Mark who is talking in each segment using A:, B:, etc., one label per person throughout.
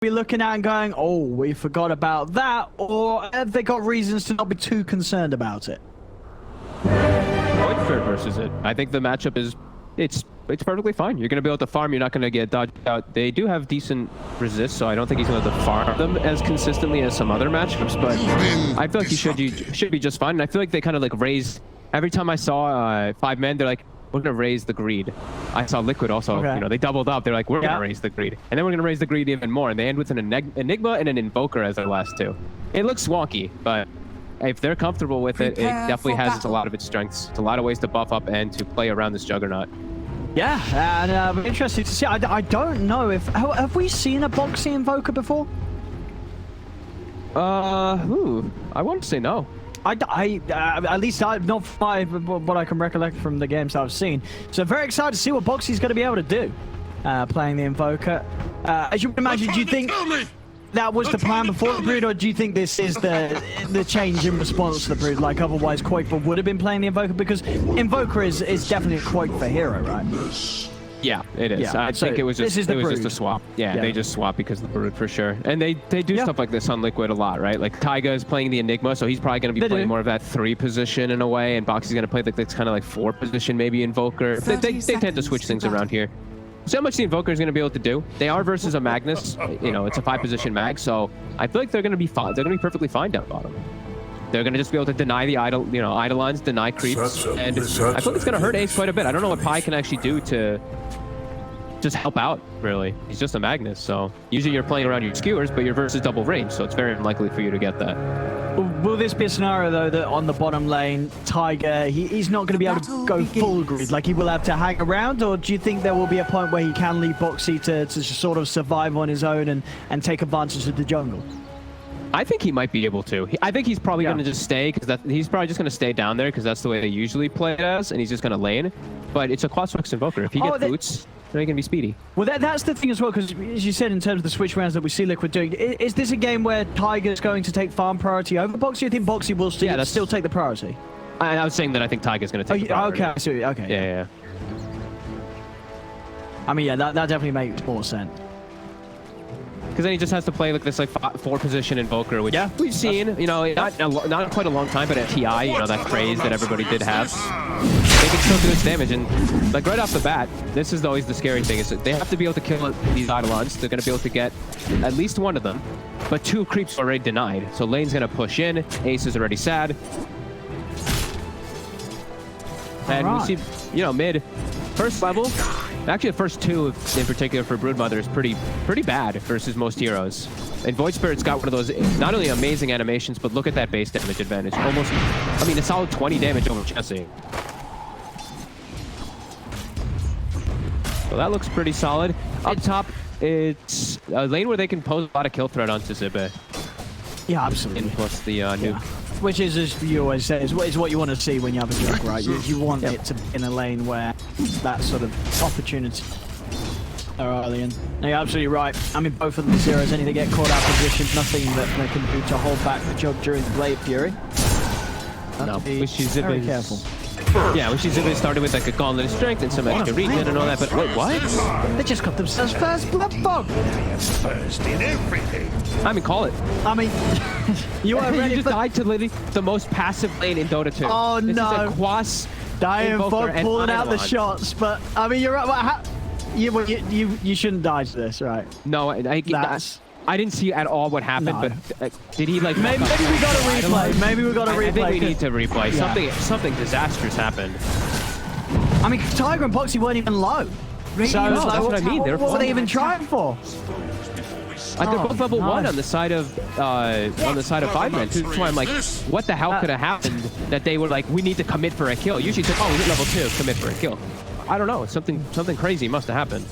A: be looking at and going, oh, we forgot about that, or have they got reasons to not be too concerned about it?
B: Voidfire versus it. I think the matchup is, it's perfectly fine. You're going to be able to farm. You're not going to get dodged out. They do have decent resist, so I don't think he's going to farm them as consistently as some other matchups, but I feel like he should be just fine. And I feel like they kind of like raised, every time I saw 5 men, they're like, we're going to raise the greed. I saw Liquid also,
A: okay.
B: You know, they doubled up. They're like, we're going to raise the greed. And then we're going to raise the greed even more. And they end with an Enigma and an Invoker as their last 2. It looks wonky, but if they're comfortable with it, it definitely has a lot of its strengths. It's a lot of ways to buff up and to play around this Juggernaut.
A: Yeah, and interesting to see. I don't know if... Have we seen a Boxi Invoker before?
B: I want to say no.
A: At least not what I can recollect from the games I've seen. So very excited to see what Boxi's going to be able to do playing the Invoker. As you can imagine, do you think that was the plan before the Brood, or do you think this is the change in response to the Brood? Like otherwise, Quakefor would have been playing the Invoker, because Invoker is definitely a Quakefor hero, right?
B: Yeah, it is. Yeah. I think it was just a swap. Yeah, they just swap because of the Brood for sure. And they do stuff like this on Liquid a lot, right? Like Taiga is playing the Enigma, so he's probably going to be playing more of that 3 position in a way, and Boxi's going to play like this kind of like 4 position, maybe Invoker. They tend to switch things around here. See how much the Invoker is going to be able to do. They are versus a Magnus. You know, it's a 5 position mag, so I feel like they're going to be fine. They're going to be perfectly fine down bottom. They're going to just be able to deny the Eidolons, deny creeps, and I feel like it's going to hurt Ace quite a bit. I don't know what Pi can actually do to just help out, really. He's just a Magnus, so usually you're playing around your skewers, but you're versus double range, so it's very unlikely for you to get that.
A: Will this be a scenario, though, that on the bottom lane, Tiger, he's not going to be able to go full greed, like he will have to hang around, or do you think there will be a point where he can leave Boxi to sort of survive on his own and take advantage of the jungle?
B: I think he might be able to. I think he's probably going to just stay, because he's probably just going to stay down there, because that's the way they usually play it as, and he's just going to lane. But it's a Quaswex Invoker. If he gets boots, they're going to be speedy. Well,
A: that's the thing as well, because as you said, in terms of the switch rounds that we see Liquid doing, is this a game where Tiger's going to take farm priority over Boxi? I think Boxi will still take the priority.
B: I was saying that I think Tiger's going to take the priority.
A: Okay, I see. Okay.
B: Yeah.
A: I mean, yeah, that definitely makes more sense.
B: Because then he just has to play like this 4 position Invoker, which we've seen, you know, not quite a long time, but at TI, you know, that craze that everybody did have. They can still do this damage, and like right off the bat, this is always the scary thing, is that they have to be able to kill these Eidolons. They're going to be able to get at least 1 of them, but 2 creeps are already denied. So lane's going to push in, Ace is already sad. And we see, you know, mid, first level, actually the first 2 in particular for Broodmother is pretty bad versus most heroes. And Void Spirit's got one of those not only amazing animations, but look at that base damage advantage. Almost, I mean, a solid 20 damage over Jesse. So that looks pretty solid. Up top, it's a lane where they can pose a lot of kill threat onto Zibe.
A: Yeah, absolutely.
B: And plus the nuke.
A: Which is, as you always say, is what you want to see when you have a jug, right? You want it to be in a lane where that sort of opportunity are early in. No, you're absolutely right. I mean, both of the zeros, any they get caught out of position, nothing that they can do to hold back the jug during the Blade Fury.
B: Which is
A: very careful.
B: Yeah, which is Zibe started with like a gauntlet of strength and some extra regen and all that, but wait, what?
A: They just got themselves first blood fog.
C: First in everything.
B: I mean, call it.
A: I mean, you are ready.
B: You just died to literally the most passive lane in Dota 2.
A: Oh
B: this
A: no!
B: This is a Quas,
A: Fog pulling out the shots, but I mean, you're right. You shouldn't dodge this, right?
B: No, I didn't see at all what happened, but did he like?
A: Maybe we got a replay. Maybe we got a replay.
B: I think we need to replay. Something disastrous happened.
A: I mean, Tiger and Boxi weren't even low.
B: So that's what I mean.
A: What were they even trying for?
B: They're both level 1 on the side of 5-man. That's why I'm like, what the hell could have happened that they were like, we need to commit for a kill? Usually it's like, oh, we hit level 2, commit for a kill. I don't know. Something crazy must have happened.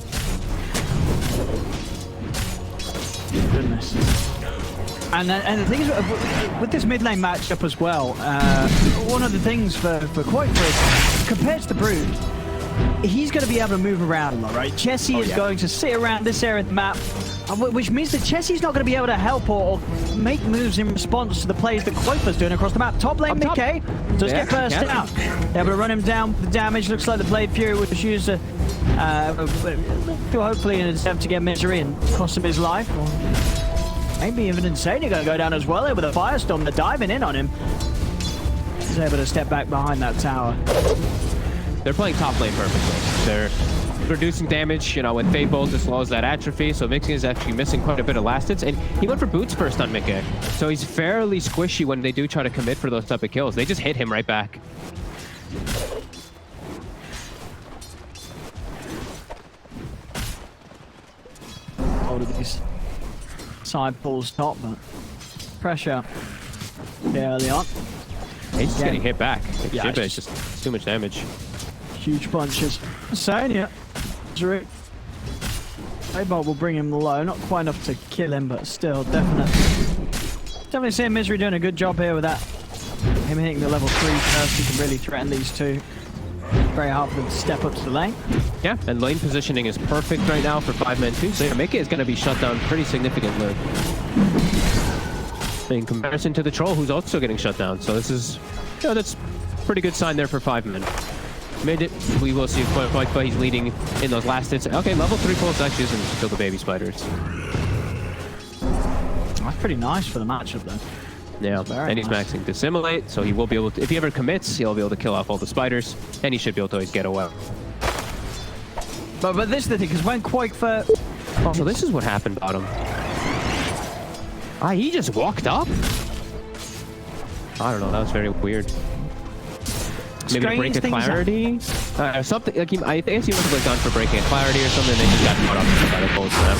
A: Goodness. And the thing is, with this mid lane matchup as well, one of the things for Quakefor is, compared to the Brood, he's going to be able to move around a lot, right? Chessie is going to sit around this area of the map, which means that Chessie's not going to be able to help or make moves in response to the plays that Quakefor's doing across the map. Top lane mid-K does get burst out. Able to run him down. The damage looks like the Blade Fury was used Hopefully in an attempt to get Misery and cost him his life. Or maybe even Insania going to go down as well here with a Firestorm. They're diving in on him. He's able to step back behind that tower.
B: They're playing top lane perfectly. They're reducing damage, you know, with Fade Bolt as well as that atrophy. So Mixing is actually missing quite a bit of last hits. And he went for boots first on Mickey. So he's fairly squishy when they do try to commit for those type of kills. They just hit him right back.
A: Hold of these side pulls top, but pressure early on.
B: He's just getting hit back.
A: Yeah,
B: it's just too much damage.
A: Huge punches. Insania. Fadebolt will bring him low. Not quite enough to kill him, but still, definitely seeing Misery doing a good job here with that. Him hitting the level 3 first, he can really threaten these two. Very hard for them to step up to the lane.
B: Yeah, and lane positioning is perfect right now for 5-man 2. So Mickey is going to be shut down pretty significantly. In comparison to the Troll, who's also getting shut down. So this is, you know, that's a pretty good sign there for 5-man. Mid it, we will see quite he's leading in those last hits. Okay, level 3 pulse actually doesn't kill the baby spiders.
A: That's pretty nice for the matchup though.
B: Yeah,
A: very
B: and he's
A: nice.
B: maxing Dissimulate, so he will be able to, if he ever commits, he'll be able to kill off all the spiders, and he should be able to always get away.
A: But this is the thing, because when Quake for...
B: Oh, so this is what happened, bottom. Ah, he just walked up? I don't know, that was very weird. Maybe to break a clarity? Something, like I guess he must have gone for breaking a clarity or something, and they just got caught up by the cold snap.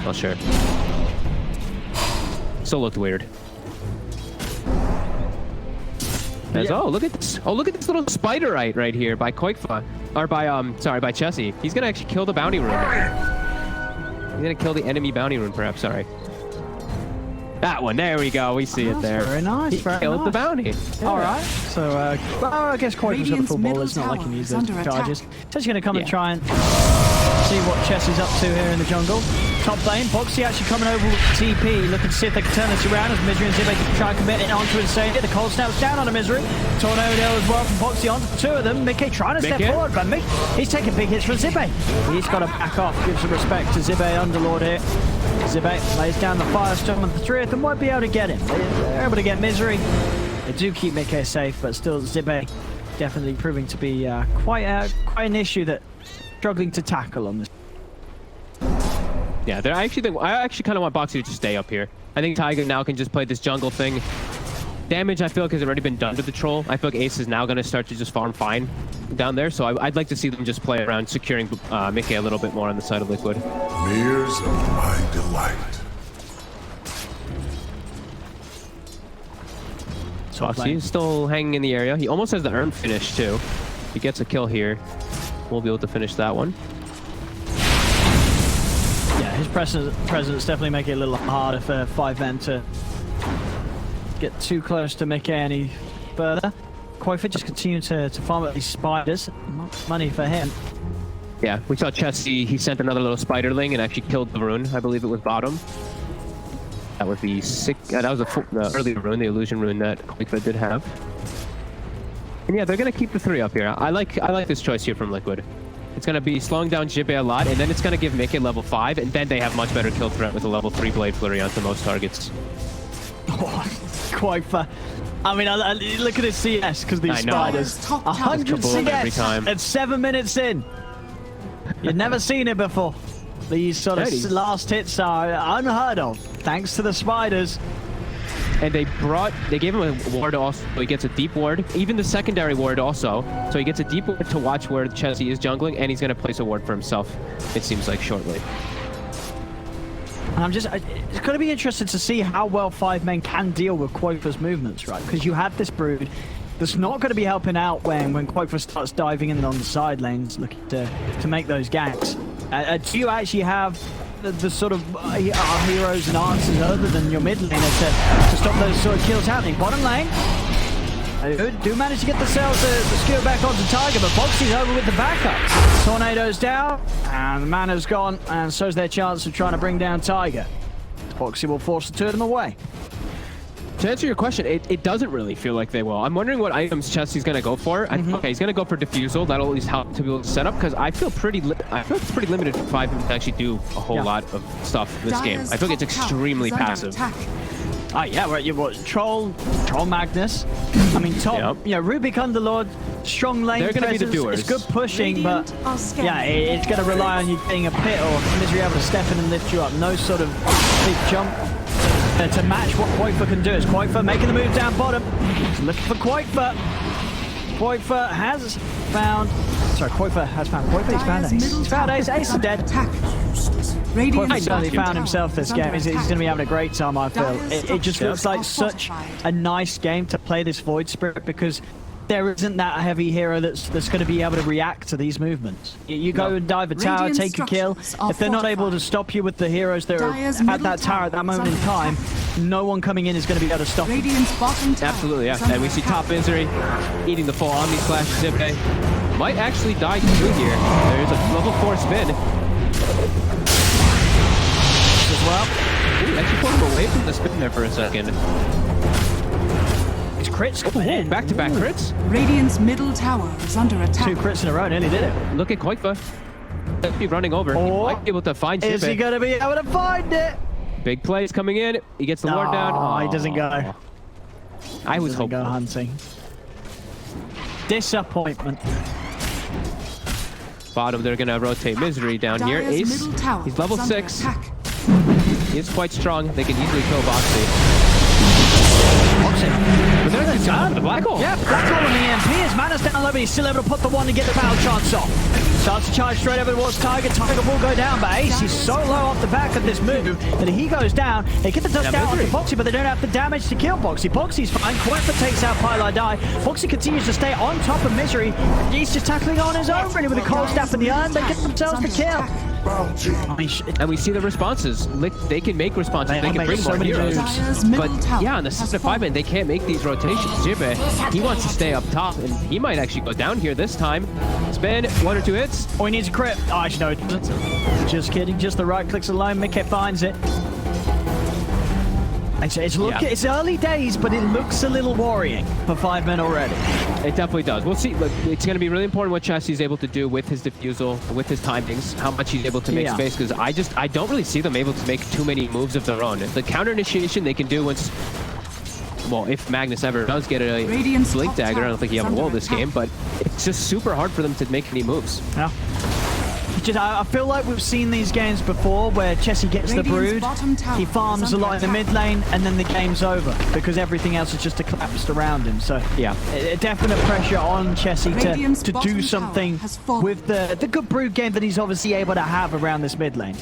B: Not sure. Still looked weird. Oh, look at this! Oh, look at this little spiderite right here by Koikfa, or by by Chessie. He's gonna actually kill the bounty rune. He's gonna kill the enemy bounty rune, perhaps. Sorry. That one. There we go. We see it there.
A: Very nice.
B: He killed the bounty.
A: Yeah. All right. So, well, I guess Koikfa's got the full ball. It's not like he needs those charges. So he's gonna come and try and see what Chessie's up to here in the jungle. Top lane, Boxi actually coming over with TP, looking to see if they can turn this around as Misery and Zibe can try and commit it onto Insania. The cold snap's down on a Misery. Tornado as well from Boxi on. Two of them. Mickey trying to step forward, but he's taking big hits from Zibe. He's got to back off, give some respect to Zibe Underlord here. Zibe lays down the Firestorm, and the three of them won't be able to get him. They're able to get Misery. They do keep Mickey safe, but still Zibe definitely proving to be quite an issue that struggling to tackle on this.
B: Yeah, I actually kind of want Boxi to just stay up here. I think Taiga now can just play this jungle thing. Damage, I feel like, has already been done to the Troll. I feel like Ace is now going to start to just farm fine down there. So I'd like to see them just play around securing Mickey a little bit more on the side of Liquid.
C: Mirrors of my delight.
B: Boxi is still hanging in the area. He almost has the Urn finish, too. If he gets a kill here, we'll be able to finish that one.
A: Yeah, his presence definitely make it a little harder for 5-man to get too close to Mickey any further. Koifa just continuing to farm at these spiders. Money for him.
B: Yeah, we saw Chessie, he sent another little spiderling and actually killed the rune. I believe it was bottom. That would be sick. That was the early rune, the illusion rune that Koifa did have. And yeah, they're gonna keep the 3 up here. I like this choice here from Liquid. It's going to be slowing down Jibe a lot, and then it's going to give Mickey level 5, and then they have much better kill threat with a level 3 Blade Flurry onto most targets.
A: Oh, Koifa. I mean, look at his CS, because these spiders. 100 CS
B: every time.
A: at 7 minutes in. You've never seen it before. These sort of last hits are unheard of, thanks to the spiders.
B: And they gave him a ward also, so he gets a deep ward, even the secondary ward also. So he gets a deep ward to watch where Chessie is jungling, and he's going to place a ward for himself, it seems like, shortly.
A: And it's going to be interesting to see how well 5-men can deal with Koifa's movements, right? Because you have this brood that's not going to be helping out when Koifa starts diving in on the side lanes, looking to make those ganks. Do you actually have the sort of heroes and answers other than your mid laner to stop those sort of kills happening? Bottom lane, do manage to get the cells to skew back onto Tiger, but Boxi's over with the backup. Tornado's down, and the mana's gone, and so's their chance of trying to bring down Tiger. Boxi will force the 2 of them away.
B: To answer your question, it doesn't really feel like they will. I'm wondering what items Chelsea's going to go for. Okay, he's going to go for Diffusal. That'll at least help to be able to set up, because I feel it's pretty limited for 5 to actually do a whole lot of stuff this game. I feel like it's extremely passive.
A: Oh yeah, right. You've got Troll Magnus. I mean, top. You know, Rubik Underlord, strong lane.
B: They're going to be the doers.
A: It's good pushing, but yeah, it's going to rely on you getting a pit or Misery able to step in and lift you up. No sort of big jump to match what Quoifer can do. Is Quoifer making the move down bottom? He's looking for Quoifer. Quoifer has found. Sorry, Quoifer has found Quoifer. He's found Ace. He's found Ace. Ace is dead. Quoifer certainly found himself this game. He's going to be having a great time, I feel. It just looks like such a nice game to play this Void Spirit, because there isn't that heavy hero that's going to be able to react to these movements. You go and dive a tower, take a kill. If they're not able to stop you with the heroes that are at that tower at that moment in time, no one coming in is going to be able to stop them.
B: Absolutely, yeah. And we see top Misery eating the full Omni Slash. Zippe might actually die too here. There's a level 4 spin.
A: As well.
B: Ooh, actually pulled him away from the spin there for a second.
A: His crits coming in.
B: Back-to-back crits.
D: Radiant's middle tower is under attack.
A: 2 crits in a row, nearly did it.
B: Look at Quoifer. He'll be running over. He might be able to find Zippe.
A: Is he going to be able to find it?
B: Big plays coming in. He gets the ward down.
A: Oh, he doesn't go.
B: I was hoping.
A: Go hunting. Disappointment.
B: Bottom, they're going to rotate Misery down here. Ace, he's level 6. He is quite strong. They can easily kill Boxi. But there's a gun, the Black Hole.
A: Yeah, Black Hole on the EMP. His mana's down low, but he's still able to put the one to get the battle chance off. Starts to charge straight over towards Tiger. Tiger will go down, but Ace is so low off the back of this move that he goes down. They get the dust down onto Boxi, but they don't have the damage to kill Boxi. Boxi's fine. Quoifer takes out Pylai Die. Boxi continues to stay on top of Misery. He's just tackling on his own, really, with a cold staff in the urn. They get themselves the kill.
B: And we see the responses. They can make responses. They can bring
A: so
B: more heroes. But yeah, on the 6-5-man, they can't make these rotations. Zippe, he wants to stay up top, and he might actually go down here this time. Spin, 1 or 2 hits.
A: Oh, he needs a crit. Oh, actually, no, it doesn't. Just kidding. Just the right clicks alone. Mickey finds it. It's early days, but it looks a little worrying for 5 men already.
B: It definitely does. We'll see. Look, it's going to be really important what Chessie is able to do with his diffusal, with his timings, how much he's able to make space, because I don't really see them able to make too many moves of their own. The counter initiation they can do once, well, if Magnus ever does get a Blink Dagger, I don't think he ever will this game, but it's just super hard for them to make any moves.
A: Yeah. I feel like we've seen these games before where Chessie gets the Brood, he farms a lot in the mid lane, and then the game's over because everything else is just collapsed around him. So yeah, definite pressure on Chessie to do something with the good Brood game that he's obviously able to have around this mid lane.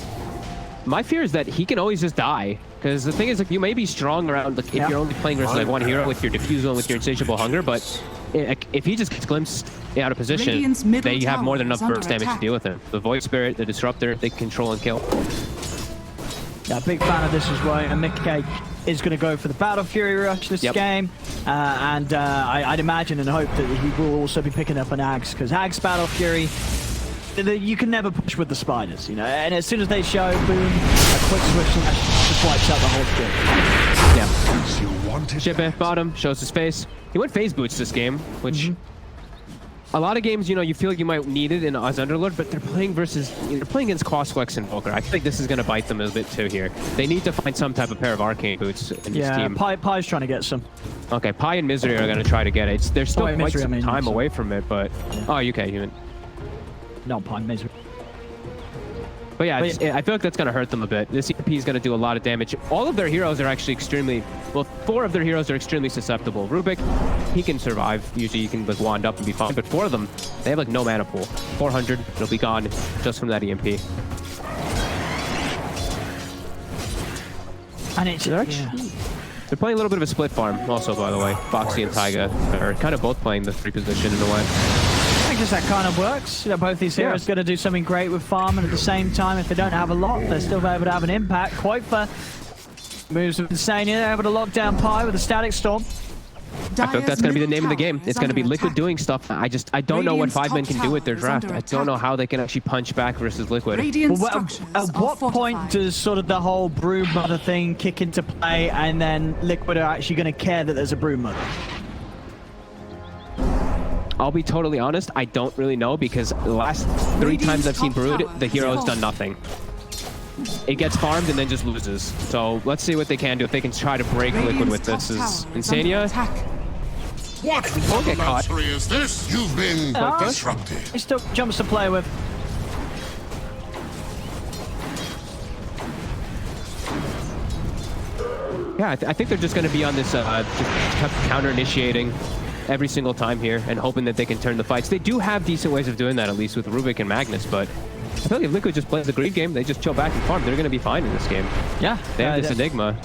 B: My fear is that he can always just die. Because the thing is, like, you may be strong around, like, if you're only playing versus like one hero with your Diffusal and with your Insatiable Hunger, but if he just gets glimpsed out of position, they have more than enough burst damage to deal with him. The Void Spirit, the Disruptor, they can control and kill.
A: Yeah, big fan of this as well. And Mickey is going to go for the Battle Fury rush this game. And I'd imagine and hope that he will also be picking up an Axe, because Axe Battle Fury, you can never push with the spiders, you know. And as soon as they show, boom, a quick switch slash just wipes out the whole
B: thing. Yeah. Zippe, bottom, shows his face. He went phase boots this game, which a lot of games, you know, you feel like you might need it in as Underlord, but they're playing versus, they're playing against Crossflex and Invoker. I think this is going to bite them a bit too here. They need to find some type of pair of Arcane boots in this team.
A: Pie's trying to get some.
B: Okay, Pie and Misery are going to try to get it. They're still quite some time away from it, but... Oh, okay, you mean...
A: No, Pie, Misery.
B: But yeah, I feel like that's going to hurt them a bit. This EP is going to do a lot of damage. All of their heroes are actually extremely... Well, 4 of their heroes are extremely susceptible. Rubik, he can survive. Usually you can like wand up and be fine. But 4 of them, they have like no mana pool. 400, it'll be gone just from that EMP.
A: And it's...
B: They're playing a little bit of a split farm also, by the way. Boxi and Taiga are kind of both playing the 3 position in a way.
A: I guess that kind of works. You know, both these heroes are going to do something great with farm, and at the same time, if they don't have a lot, they're still able to have an impact. Quoifer moves with Insania. They're able to lock down Pie with a Static Storm.
B: I think that's going to be the name of the game. It's going to be Liquid doing stuff. I don't know what 5 men can do with their draft. I don't know how they can actually punch back versus Liquid.
A: Well, at what point does sort of the whole Broodmother thing kick into play, and then Liquid are actually going to care that there's a Broodmother?
B: I'll be totally honest, I don't really know, because the last 3 times I've seen Brood, the hero has done nothing. It gets farmed and then just loses. So let's see what they can do. If they can try to break Liquid with this. Is Insania?
C: What monster is this? You've been disrupted.
A: He still jumps to play with.
B: Yeah, I think they're just going to be on this just counter-initiating every single time here and hoping that they can turn the fights. They do have decent ways of doing that, at least with Rubik and Magnus, but I feel like if Liquid just plays the greed game, they just chill back and farm, they're going to be fine in this game.
A: Yeah.
B: They have this Enigma.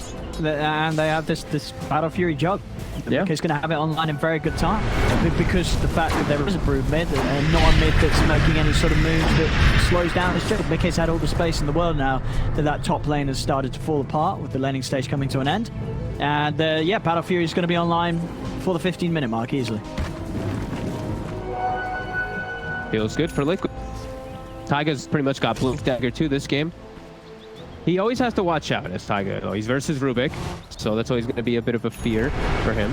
A: And they have this Battle Fury Jug.
B: Yeah.
A: He's going to have it online in very good time. Because the fact that there is a Brood mid and not a mid that's making any sort of moves that slows down this Jug. Mickey's had all the space in the world now that top lane has started to fall apart with the laning stage coming to an end. And yeah, Battle Fury is going to be online for the 15-minute mark easily.
B: Feels good for Liquid. Taiga's pretty much got Blink Dagger too this game. He always has to watch out as Taiga, though. He's versus Rubik, so that's always going to be a bit of a fear for him.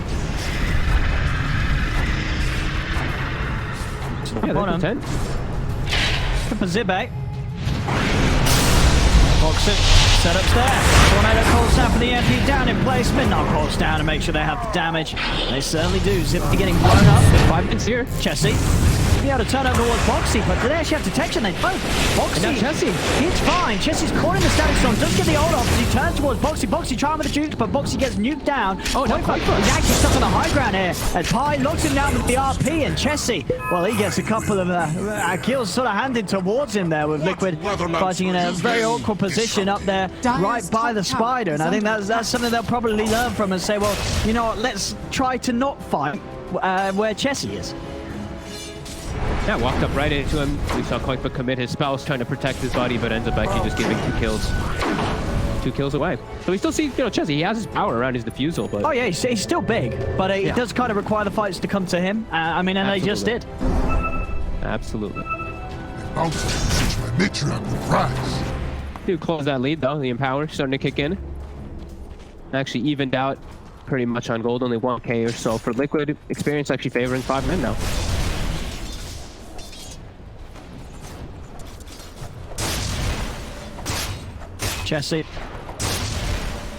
B: Yeah, that's 10.
A: Up a Zibek. Boxi. Setups there. Tornado calls down for the MP down in place. Midnight calls down to make sure they have the damage. They certainly do. Zibek getting blown up. 5 minutes here. Chessie. Be able to turn over towards Boxi, but do they actually have detection? They don't. Boxi,
B: Chessie,
A: it's fine. Chessie's caught in the static storm, does get the ult off as he turns towards Boxi. Boxi trying with the juke, but Boxi gets nuked down.
B: Oh, no,
A: he's actually stuck on the high ground here. As Pi locks him down with the RP, and Chessie, well, he gets a couple of kills sort of handed towards him there with Liquid fighting in a very awkward position up there, right by the spider. And I think that's something they'll probably learn from and say, well, you know what, let's try to not fight where Chessie is.
B: Yeah, walked up right into him. We saw Koikba commit his spells, trying to protect his body, but ends up actually just giving 2 kills. 2 kills away. So we still see, Chessie, he has his power around his diffusal, but...
A: Oh yeah, he's still big, but it does kind of require the fights to come to him. I mean, and they just did.
B: Absolutely.
C: Dude,
B: close that lead, though. The Empower starting to kick in. Actually evened out pretty much on gold, only 1k or so for Liquid. Experience actually favoring 5 men now.
A: Chessie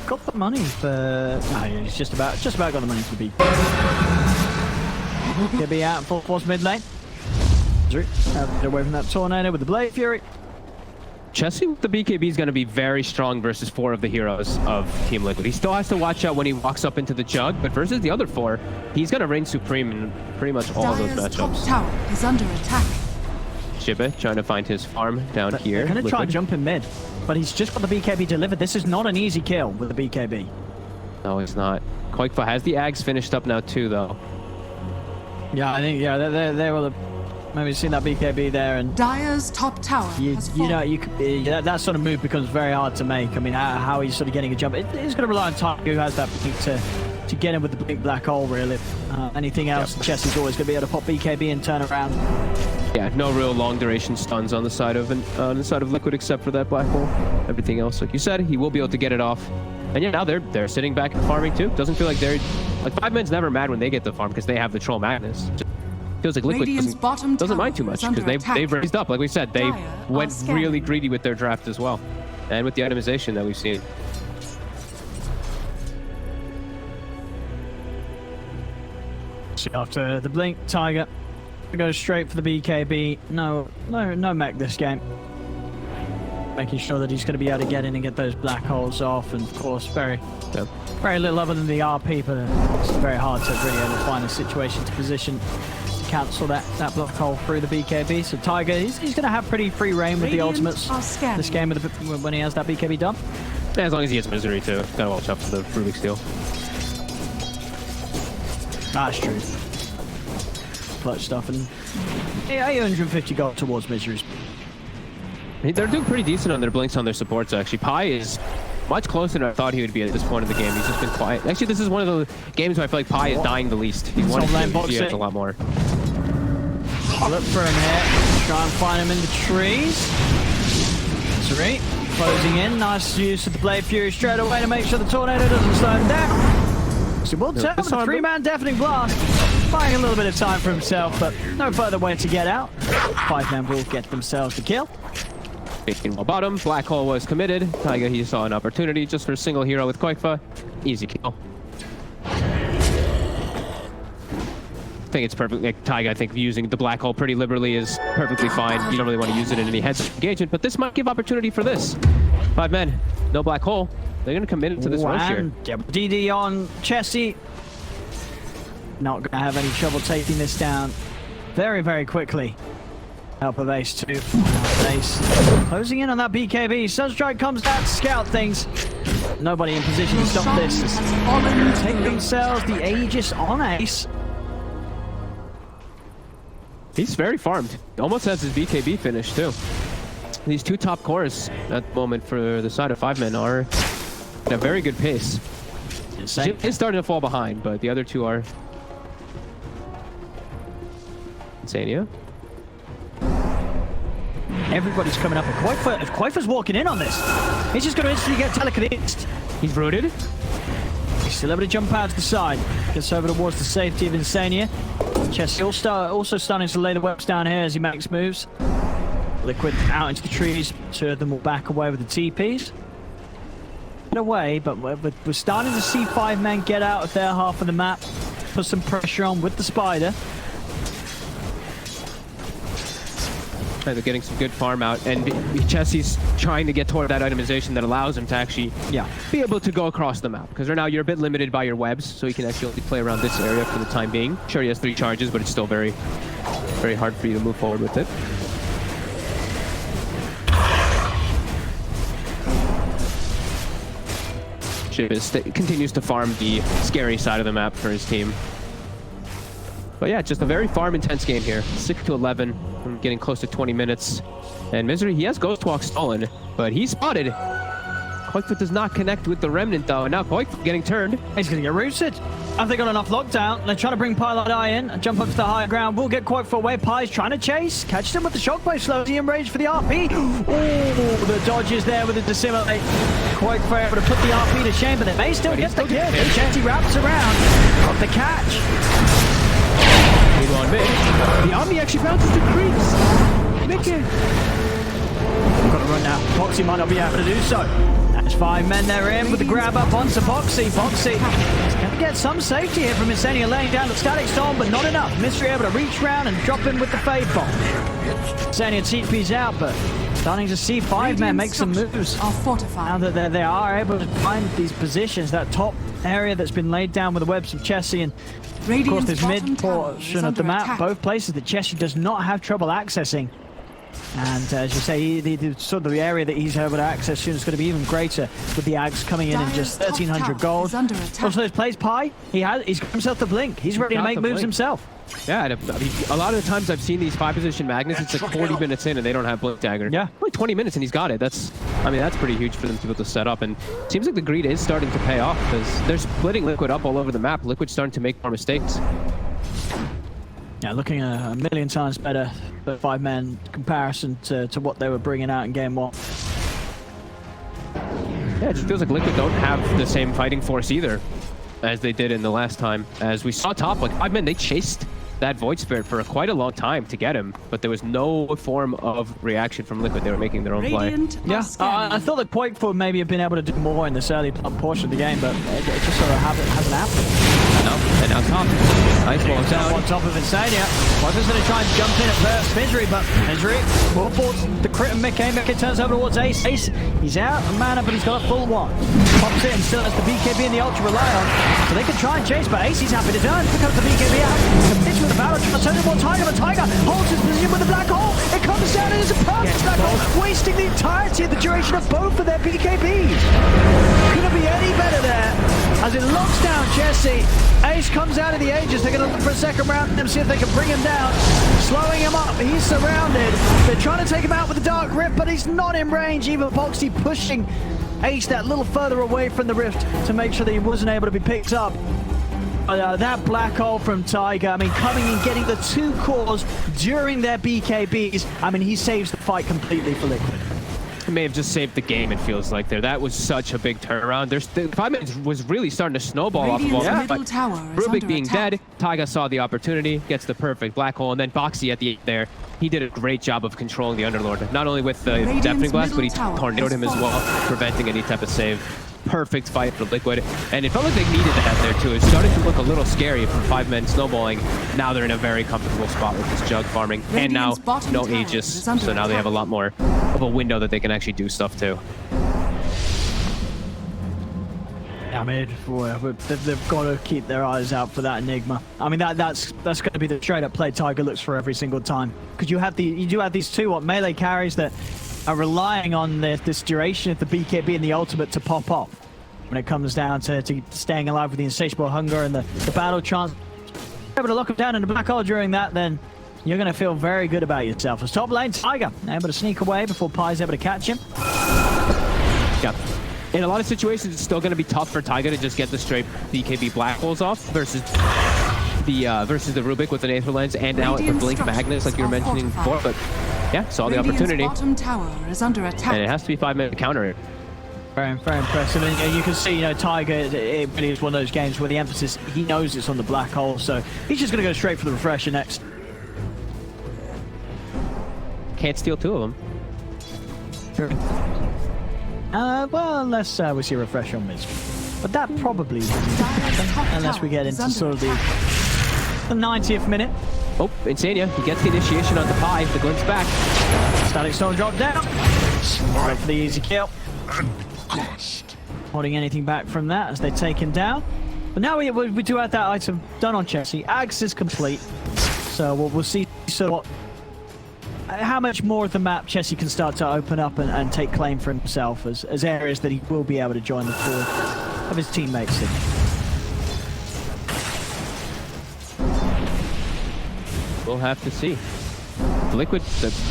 A: got the money for. No, he's just about got the money for the beat. He'll be out full force mid lane. Get away from that tornado with the Blade Fury.
B: Chessie with the BKB is going to be very strong versus 4 of the heroes of Team Liquid. He still has to watch out when he walks up into the Jug, but versus the other 4, he's going to reign supreme in pretty much all of those matchups.
D: Top tower is under attack.
B: Shiba trying to find his farm down here.
A: They're going to try and jump in mid, but he's just got the BKB delivered. This is not an easy kill with the BKB.
B: No, it's not. Koikfa has the Ags finished up now too, though.
A: Yeah, I think they will maybe seen that BKB there, and
D: Dire's top tower has fallen.
A: That sort of move becomes very hard to make. I mean, how he's sort of getting a jump. It's going to rely on Tiger, who has that peak to get him with the big black hole, really. Anything else, Chessie's always going to be able to pop BKB and turn around.
B: Yeah, no real long duration stuns on the side of Liquid except for that black hole. Everything else, like you said, he will be able to get it off. And yeah, now they're sitting back and farming too. Doesn't feel like they're like 5 men's never mad when they get the farm because they have the Troll Magnus. Just feels like Liquid doesn't mind too much because they've raised up. Like we said, they went really greedy with their draft as well, and with the itemization that we've seen.
A: After the blink, Tiger goes straight for the BKB. No mech this game. Making sure that he's going to be able to get in and get those black holes off, and of course, very little other than the RP, but it's very hard to really able to find a situation to position to cancel that black hole through the BKB. So Tiger, he's going to have pretty free reign with the ultimates this game when he has that BKB done.
B: Yeah, as long as he gets Misery too. Gotta watch out for the Rubik Steel.
A: That's true. Clutch stuff, and 850 gold towards Miseries.
B: They're doing pretty decent on their blinks on their supports, actually. Pi is much closer than I thought he would be at this point in the game. He's just been quiet. Actually, this is one of the games where I feel like Pi is dying the least. He wanted to see a lot more.
A: Look for him here. Try and find him in the trees. Three. Closing in. Nice use of the Blade Fury straight away to make sure the Tornado doesn't slow him down. So we'll tell the 3-man deafening blast. Buying a little bit of time for himself, but no further way to get out. 5-man will get themselves the kill.
B: Bottom, Black Hole was committed. Taiga, he saw an opportunity just for a single hero with Koikfa. Easy kill. I think it's perfect. Like, Taiga, I think using the Black Hole pretty liberally is perfectly fine. You don't really want to use it in any heads engagement, but this might give opportunity for this. 5 men, no Black Hole. They're going to commit into this rush here.
A: DD on Chessie. Not going to have any trouble taking this down very, very quickly. Help of Ace 2. Ace closing in on that BKB. Sunstrike comes down to scout things. Nobody in position to stop this. Take themselves the Aegis on Ace.
B: He's very farmed. Almost has his BKB finished too. These 2 top cores at the moment for the side of 5 men are at a very good pace. Jim is starting to fall behind, but the other 2 are. Insania.
A: Everybody's coming up. If Koifa's walking in on this, he's just going to instantly get telekinetic.
B: He's rooted.
A: He's still able to jump out to the side. Gets over towards the safety of Insania. Chessie also starting to lay the webs down here as he makes moves. Liquid out into the trees. 2 of them will back away with the TPs. Get away, but we're starting to see 5 men get out of their half of the map. Put some pressure on with the Spider.
B: They're getting some good farm out, and Chessie's trying to get toward that itemization that allows him to actually be able to go across the map. Because right now you're a bit limited by your webs, so he can actually play around this area for the time being. Sure, he has 3 charges, but it's still very, very hard for you to move forward with it. Ship continues to farm the scary side of the map for his team. But yeah, just a very farm-intense game here. 6-11, getting close to 20 minutes. And Misery, he has Ghost Walk stolen, but he's spotted. Koikfa does not connect with the Remnant, though, and now Koikfa getting turned.
A: He's going to get rooted. Have they got enough lockdown? They're trying to bring Pilot Eye in and jump up to the higher ground. We'll get Koikfa away. Pi's trying to chase. Catches him with the Shockwave. Slows the enrage for the RP. Oh, the dodge is there with the Dissimulate. Koikfa able to put the RP to shame, but they may still get the kill. Chessie wraps around. Got the catch.
B: On mid. The army actually bounces to creeps. Mickey.
A: Got to run now. Boxi might not be able to do so. That's 5 men there in with the grab up onto Boxi. Boxi is going to get some safety here from Insania laying down the Static Storm, but not enough. Mystery able to reach round and drop him with the Fade Bomb. Insania TP's out, but starting to see 5 men make some moves. Now that they are able to find these positions, that top area that's been laid down with the webs of Chessie, and of course this mid portion of the map, both places that Chessie does not have trouble accessing. And as you say, the sort of the area that he's able to access soon is going to be even greater with the Ags coming in just 1,300 gold. Also, those plays Pi, he's got himself the blink. He's ready to make moves himself.
B: Yeah, and I mean, a lot of the times I've seen these 5-position magnets, it's like 40 minutes in and they don't have Blink Dagger.
A: Yeah.
B: Only 20 minutes and he's got it. That's pretty huge for them to be able to set up. And it seems like the greed is starting to pay off because they're splitting Liquid up all over the map. Liquid's starting to make more mistakes.
A: Yeah, looking a million times better for 5 men comparison to what they were bringing out in game 1.
B: Yeah, it just feels like Liquid don't have the same fighting force either as they did in the last time. As we saw top, like 5 men, they chased that Void Spirit for quite a long time to get him, but there was no form of reaction from Liquid. They were making their own play.
A: Yeah, I thought that Koikfa maybe have been able to do more in this early portion of the game, but it just sort of hasn't happened.
B: And now top. Nice wall down.
A: On top of Insania. Koikfa's going to try and jump in at first. Misery, but Misery will force the crit and Mickey. Mickey turns over towards Ace. Ace, he's out of mana, but he's got a full one. Pops it and still has the BKB and the Ultra rely on. So they can try and chase, but Ace is happy to turn. Pick up the BKB out. Commits with the battle. Turns it more Tiger, but Tiger holds his position with the Black Hole. It comes down and it's a perfect Black Hole, wasting the entirety of the duration of both of their BKBs. Couldn't be any better there. As it locks down Chessie. Ace comes out of the Aegis. They're going to look for a second round and see if they can bring him down. Slowing him up. He's surrounded. They're trying to take him out with the Dark Rip, but he's not in range. Even Boxi pushing Ace that little further away from the rift to make sure that he wasn't able to be picked up. That black hole from Tiger, I mean, coming and getting the 2 cores during their BKBs, I mean, he saves the fight completely for Liquid.
B: He may have just saved the game, it feels like there. That was such a big turnaround. The 5 minutes was really starting to snowball off of all that. But Rubik being dead, Taiga saw the opportunity, gets the perfect black hole, and then Boxi at the end there, he did a great job of controlling the Underlord. Not only with the Deafening Blast, but he tornadoed him as well, preventing any type of save. Perfect fight for Liquid, and it felt like they needed that there too. It started to look a little scary from 5 men snowballing. Now they're in a very comfortable spot with this Jug farming, and now no Aegis, so now they have a lot more of a window that they can actually do stuff to.
A: I mean, they've got to keep their eyes out for that Enigma. I mean, that's going to be the straight-up play Tiger looks for every single time, because you do have these 2 melee carries that are relying on this duration of the BKB and the ultimate to pop off. When it comes down to staying alive with the insatiable hunger and the battle chance, able to lock him down in the black hole during that, then you're going to feel very good about yourself. As top lane, Tiger able to sneak away before Pi's able to catch him.
B: Yeah. In a lot of situations, it's still going to be tough for Tiger to just get the straight BKB black holes off versus the Rubik with the Aether Lens and now the Blink Magnus, like you were mentioning before. But yeah, saw the opportunity.
D: Bottom tower is under attack.
B: And it has to be 5 men to counter it.
A: Very, very impressive. And you can see, Tiger, it really is one of those games where the emphasis, he knows it's on the black hole, so he's just going to go straight for the refresher next.
B: Can't steal 2 of them.
A: Sure. Well, unless we see a refresher on Miz. But that probably wouldn't happen unless we get into sort of the 90th minute.
B: Oh, Insania, he gets the initiation on the Pi, the glimpse back.
A: Static Storm drop down. Right for the easy kill. Holding anything back from that as they take him down. But now we do have that item done on Chessie. Axe is complete. So we'll see sort of how much more of the map Chessie can start to open up and take claim for himself as areas that he will be able to join the pool of his teammates in.
B: We'll have to see. Liquid,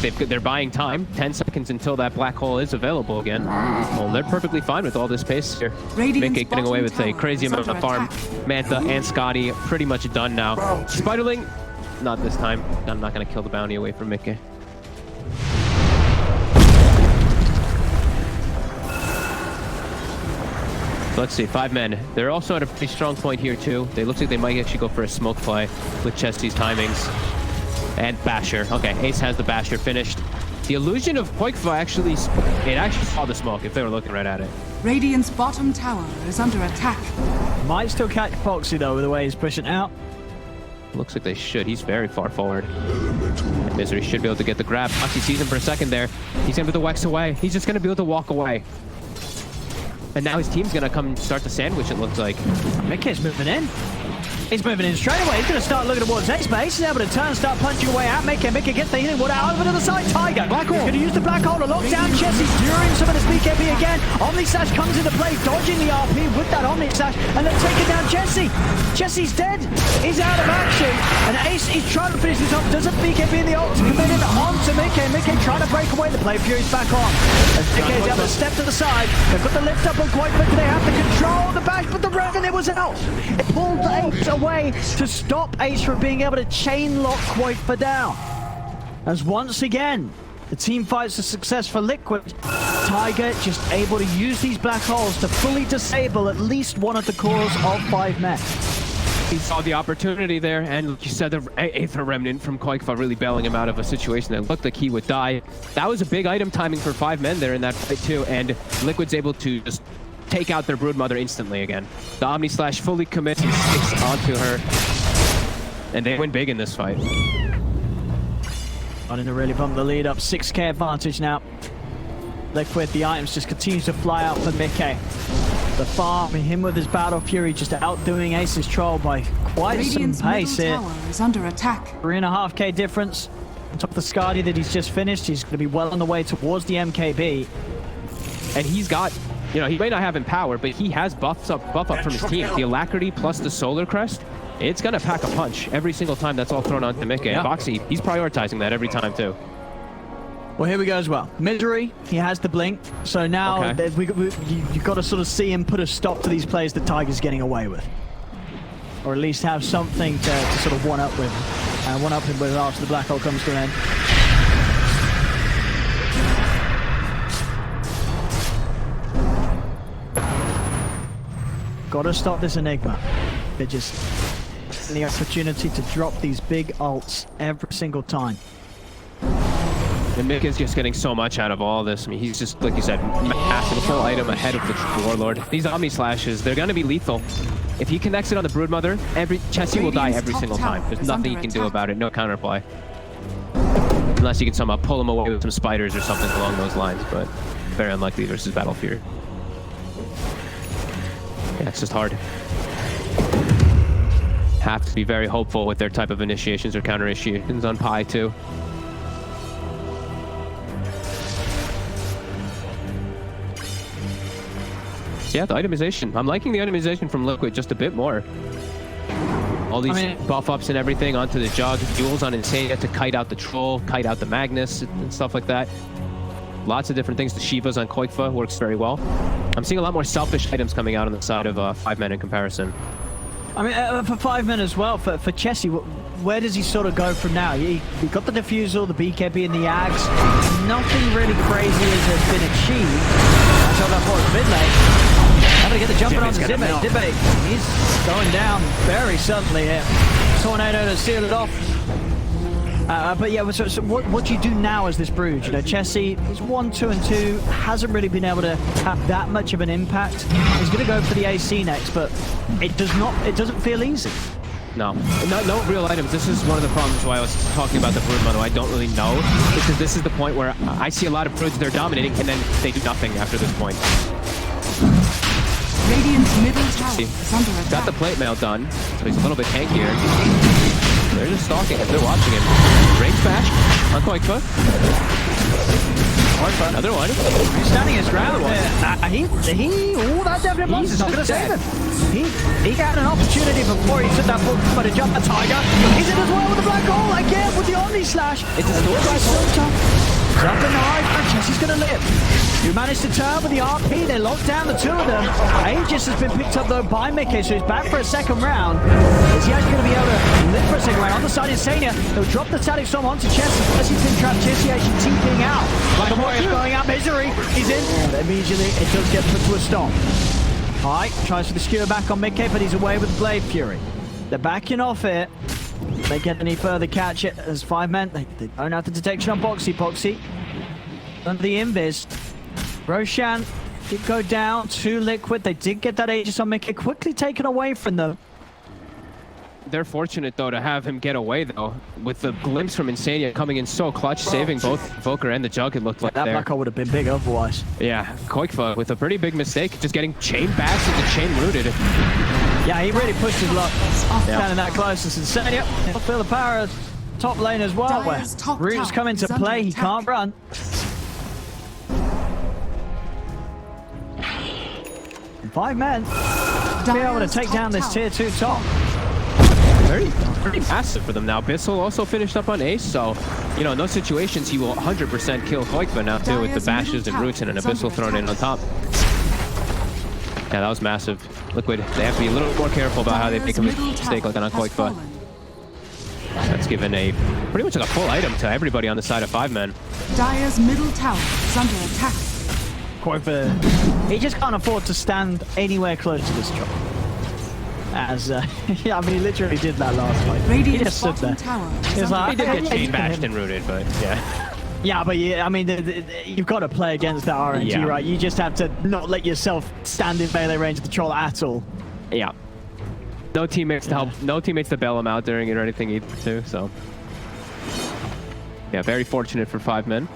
B: they're buying time. 10 seconds until that black hole is available again. Well, they're perfectly fine with all this pace here. Mickey getting away with a crazy amount of farm. Mantha and Scotty pretty much done now. Spiderling, not this time. I'm not going to kill the bounty away from Mickey. So let's see, 5 men. They're also at a pretty strong point here too. They look like they might actually go for a smoke play with Chessie's timings. And Basher. Okay, Ace has the Basher finished. The illusion of Poikva actually saw the smoke if they were looking right at it.
D: Radiant's bottom tower is under attack.
A: Might still catch Boxi though with the way he's pushing out.
B: Looks like they should. He's very far forward. And Misery should be able to get the grab. Boxi sees him for a second there. He's gonna be able to wax away. He's just gonna be able to walk away. And now his team's gonna come start to sandwich, it looks like.
A: Mickey's moving in. He's moving in straight away. He's going to start looking towards Ace, but Ace is able to turn and start punching away at Mickey. Mickey gets the healing water out over to the side. Tiger. Black hole. Going to use the black hole to lock down Chessie during some of this BKB again. Omni Slash comes into play, dodging the RP with that Omni Slash, and then taking down Chessie. Chessie's dead. He's out of action. And Ace is trying to finish this off. Doesn't BKB in the ult to commit it onto Mickey. Mickey trying to break away. The play Fury's back on. As Mickey's able to step to the side. They've got the lift up on quite quickly. They have to control the back, but the Revenant was out. It pulled Ace away to stop Ace from being able to chain lock Quaifa down. As once again, the team fight's a success for Liquid. Tiger just able to use these black holes to fully disable at least one of the cores of 5 men.
B: He saw the opportunity there, and like you said, the Aether Remnant from Quaifa really bailing him out of a situation that looked like he would die. That was a big item timing for 5 men there in that fight too, and Liquid's able to just take out their Broodmother instantly again. The Omni Slash fully commits and sticks onto her. And they win big in this fight.
A: Starting to really bump the lead up. 6k advantage now. Liquid, the items just continues to fly out for Mickey. The farm, him with his Battle Fury just outdoing Ace's Troll by quite some pace here.
D: Tower is under attack.
A: 3.5k difference. On top of the Skadi that he's just finished, he's going to be well on the way towards the MKB.
B: And he's got, he may not have Empower, but he has buff up from his team. The Alacrity plus the Solar Crest, it's going to pack a punch every single time that's all thrown onto Mickey. And Boxi, he's prioritizing that every time too.
A: Well, here we go as well. Misery, he has the blink. So now you've got to sort of see him put a stop to these plays that Tiger's getting away with. Or at least have something to sort of one-up with. One-up him with after the black hole comes to an end. Got to stop this Enigma. They're just the opportunity to drop these big ults every single time.
B: And Mick is just getting so much out of all this. I mean, he's just, like you said, massive, a full item ahead of the Troll Warlord. These Omni Slashes, they're going to be lethal. If he connects it on the Broodmother, Chessie will die every single time. There's nothing you can do about it. No counterplay. Unless you can somehow pull him away with some spiders or something along those lines, but very unlikely versus Battle Fury. Yeah, it's just hard. Have to be very hopeful with their type of initiations or counter initiations on Pi too. So yeah, the itemization. I'm liking the itemization from Liquid just a bit more. All these buff ups and everything onto the Jug, duels on Insania to kite out the Troll, kite out the Magnus and stuff like that. Lots of different things. The Shivas on Koikfa works very well. I'm seeing a lot more selfish items coming out on the side of 5-man in comparison.
A: I mean, for 5-man as well, for Chessie, where does he sort of go from now? He got the Diffusal, the BKB, and the Ags. Nothing really crazy has been achieved until that forward mid lane. Having to get the jump on the Zibbe. Zibbe, he's going down very suddenly here. Tornado to seal it off. But yeah, so what do you do now as this Brood? You know, Chessie is 1, 2, and 2. Hasn't really been able to have that much of an impact. He's going to go for the AC next, but it doesn't feel easy.
B: No real items. This is one of the problems why I was talking about the Brood Mother. I don't really know, because this is the point where I see a lot of Broods, they're dominating, and then they do nothing after this point.
D: Radiant's middle tower is under attack.
B: Got the plate mail done, so he's a little bit tankier. They're just stalking him. They're watching him. Range bash on Koikfa. Another one.
A: He's standing his ground. That definitely blocks. He's not going to save him. He got an opportunity before he took that for the jump. The Tiger. He's in as well with the black hole again with the Omni Slash. It's a still by Silver. Up in the high punch. He's going to live. You managed to turn with the RP. They locked down the two of them. Aegis has been picked up though by Mickey, so he's back for a second round. Is he actually going to be able to live for a second round? On the side of Insania, they'll drop the static storm onto Chessie. Chessie's been trapped. Initiation TPing out. Like the Warrior's going out. Misery. He's in. And immediately it does get put to a stop. Alright, tries to skewer back on Mickey, but he's away with Blade Fury. They're backing off it. They get any further catch it as 5-men. They don't have the detection on Boxi. Boxi under the invis. Roshan did go down to Liquid. They did get that Aegis on Mickey. Quickly taken away from them.
B: They're fortunate, though, to have him get away, though, with the glimpse from Insania coming in so clutch, saving both Invoker and the Jug, it looked like
A: that black hole would have been big otherwise.
B: Yeah, Koikfa with a pretty big mistake, just getting chain bashed into chain rooted.
A: Yeah, he really pushed his luck standing that close. It's Insania. He'll feel the power of top lane as well, where Root's come into play. He can't run. And 5-men be able to take down this tier 2 top.
B: Pretty massive for them now. Bissell also finished up on Ace, so, you know, in those situations, he will 100% kill Koikfa now, too, with the bashes and roots and an Abyssal thrown in on top. Yeah, that was massive. Liquid, they have to be a little more careful about how they make a mistake like that on Koikfa. That's given a pretty much like a full item to everybody on the side of 5-men.
D: Dire's middle tower is under attack.
A: Koikfa, he just can't afford to stand anywhere close to this drop. As, yeah, I mean, he literally did that last fight.
D: He
A: just stood there.
B: He did get chain bashed and rooted, but yeah.
A: Yeah, but I mean, you've got to play against that RNG, right? You just have to not let yourself stand in melee range of the Troll at all.
B: Yeah. No teammates to help, no teammates to bail him out during it or anything either, too, so. Yeah, very fortunate for 5-men.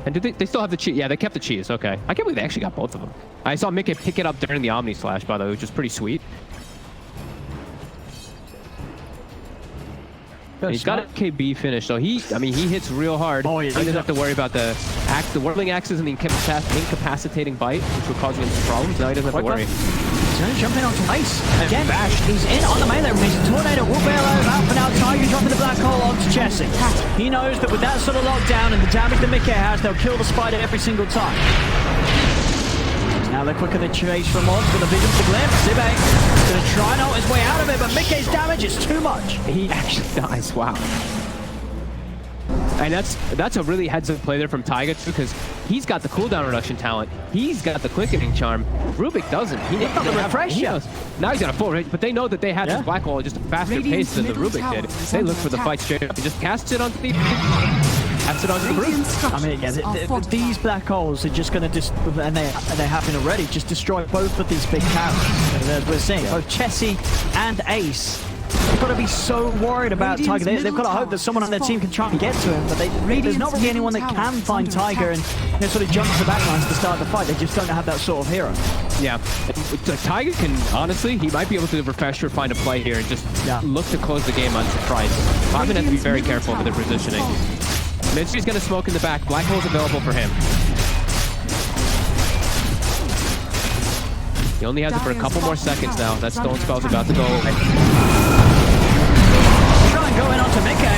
B: And did they still have the cheese? Yeah, they kept the cheese. Okay. I can't believe they actually got both of them. I saw Mickey pick it up during the Omni Slash, by the way, which is pretty sweet. He's got a KB finish, so he hits real hard.
A: Oh, yeah,
B: he doesn't have to worry about the Whirling Axes and the incapacitating bite, which would cause him some problems. Now he doesn't have to worry.
A: Jumping onto Ace. Again, Bash is in on the main lane. Tornado will bail out for now. Tiger dropping the black hole onto Jesse. He knows that with that sort of lockdown and the damage that Mickey has, they'll kill the spider every single time. Now they're quicker than chase from on. Got a vision to glimpse. Sibe going to try and ult his way out of it, but Mickey's damage is too much.
B: He actually dies. Wow. And that's a really heads-up play there from Taiga too, because he's got the cooldown reduction talent. He's got the quickening charm. Rubik doesn't. He
A: got the refresh.
B: Now he's got a full range, but they know that they had this black wall at just a faster pace than the Rubik did. They look for the fight straight up and just cast it onto the... Cast it onto the roof.
A: I mean, yeah, these black holes are just going to and they happen already, just destroy both of these big towers. As we're seeing, both Chessie and Ace. They've got to be so worried about Tiger. They've got to hope that someone on their team can try and get to him, but there's not really anyone that can find Tiger and sort of jump to the backlines to start the fight. They just don't have that sort of hero.
B: Yeah, Tiger can, honestly, he might be able to refresh or find a play here and just look to close the game unsurprised. I'm going to have to be very careful with their positioning. Misery's going to smoke in the back. Black hole's available for him. He only has it for a couple more seconds now. That stone spell's about to go away.
A: Try and go in onto Mickey.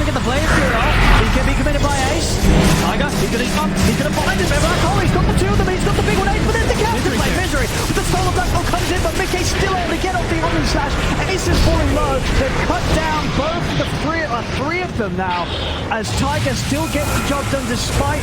A: Look at the blade here off. He can be committed by Ace. Tiger, he's gonna find him. Black hole, he's got the two of them. He's got the big one Ace, but then the captain play. Misery with the stolen black hole comes in, but Mickey's still able to get off the Omni Slash. Ace is falling low. They've cut down both the three of them now, as Tiger still gets the job done despite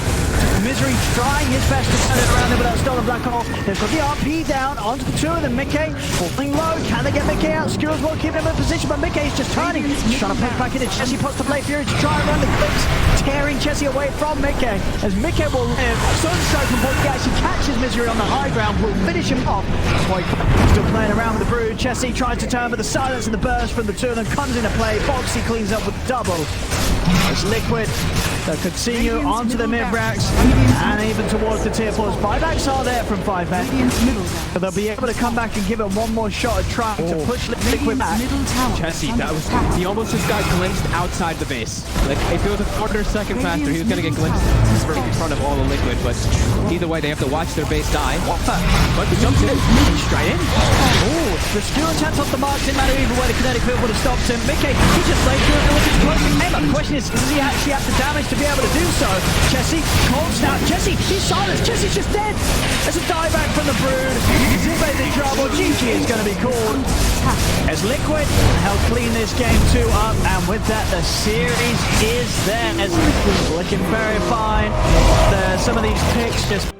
A: Misery trying his best to turn it around there with that stolen black hole. They've got the RP down onto the two of them. Mickey falling low. Can they get Mickey out? Skewers won't keep him in position, but Mickey's just turning. He's trying to push back into Chessie, puts the play Fury to try and run the clips, tearing Chessie away from Mickey. As Mickey will live, Sunstrike from Boxi actually catches Misery on the high ground, will finish him off. That's why he's still playing around with the Brood. Chessie tries to turn, but the silence and the burst from the two of them comes into play. Boxi cleans up with double. It's Liquid that could see you onto the mid-racks and even towards the tier 4s. Buybacks are there from 5-man. But they'll be able to come back and give it one more shot at trying to push Liquid back.
B: Chessie, he almost just got glimpsed outside the base. Like, if it was a quarter second faster, he was going to get glimpsed in front of all the Liquid. But either way, they have to watch their base die. But the jumps in. Straight in.
A: Oh, the skewer chance off the mark. Didn't matter either way. The kinetic field would have stopped him. Mickey, he just played through it with his closing aim. The question is, does he actually have the damage to be able to do so? Chessie, cold snap. Chessie, he's silenced. Chessie's just dead. There's a dieback from the Brood. Zibe's in trouble. GG is going to be called. As Liquid help clean this game 2 up, and with that, the series is there. As looking very fine. Some of these picks just